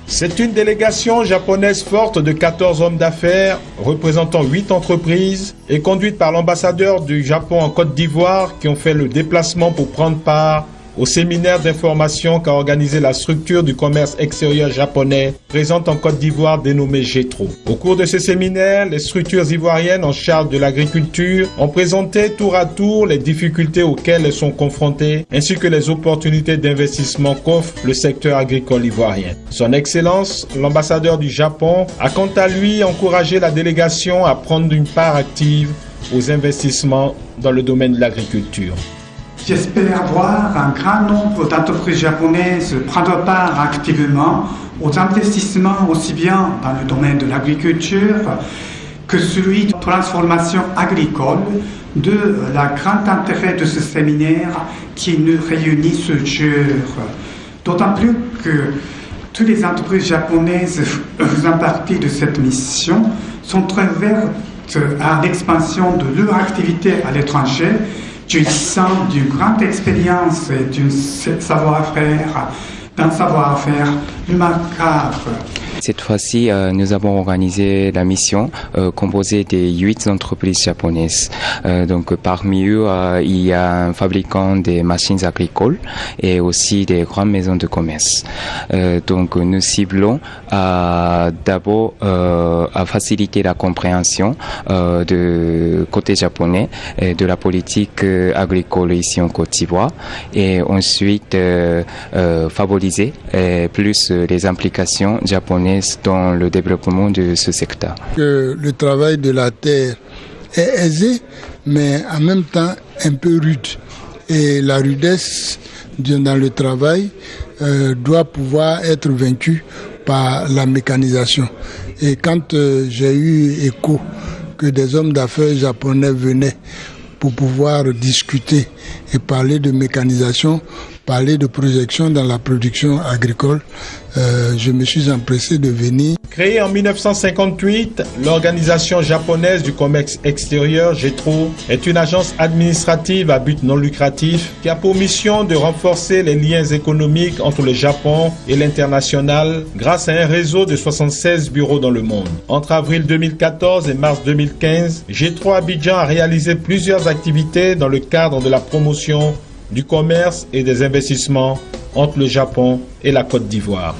C'est une délégation japonaise forte de 14 hommes d'affaires représentant 8 entreprises et conduite par l'ambassadeur du Japon en Côte d'Ivoire qui ont fait le déplacement pour prendre part au séminaire d'information qu'a organisé la structure du commerce extérieur japonais présente en Côte d'Ivoire dénommée GETRO. Au cours de ce séminaire, les structures ivoiriennes en charge de l'agriculture ont présenté tour à tour les difficultés auxquelles elles sont confrontées ainsi que les opportunités d'investissement qu'offre le secteur agricole ivoirien. Son Excellence, l'ambassadeur du Japon, a quant à lui encouragé la délégation à prendre une part active aux investissements dans le domaine de l'agriculture. J'espère voir un grand nombre d'entreprises japonaises prendre part activement aux investissements aussi bien dans le domaine de l'agriculture que celui de transformation agricole, de la grand intérêt de ce séminaire qui nous réunit ce jour. D'autant plus que toutes les entreprises japonaises faisant partie de cette mission sont très ouvertes à l'expansion de leur activité à l'étranger, jouissant d'une grande expérience et d'un savoir-faire remarquable. Cette fois-ci, nous avons organisé la mission composée des 8 entreprises japonaises. Donc, parmi eux, il y a un fabricant des machines agricoles et aussi des grandes maisons de commerce. Donc, nous ciblons d'abord à faciliter la compréhension de côté japonais de la politique agricole ici en Côte d'Ivoire et ensuite favoriser plus les implications japonaises dans le développement de ce secteur. Le travail de la terre est aisé, mais en même temps un peu rude. Et la rudesse dans le travail doit pouvoir être vaincue par la mécanisation. Et quand j'ai eu écho que des hommes d'affaires japonais venaient pour pouvoir discuter et parler de mécanisation, parler de projection dans la production agricole, je me suis empressé de venir. Créée en 1958, l'organisation japonaise du commerce extérieur, GETRO, est une agence administrative à but non lucratif qui a pour mission de renforcer les liens économiques entre le Japon et l'international grâce à un réseau de 76 bureaux dans le monde. Entre avril 2014 et mars 2015, GETRO Abidjan a réalisé plusieurs activités dans le cadre de la promotion du commerce et des investissements entre le Japon et la Côte d'Ivoire.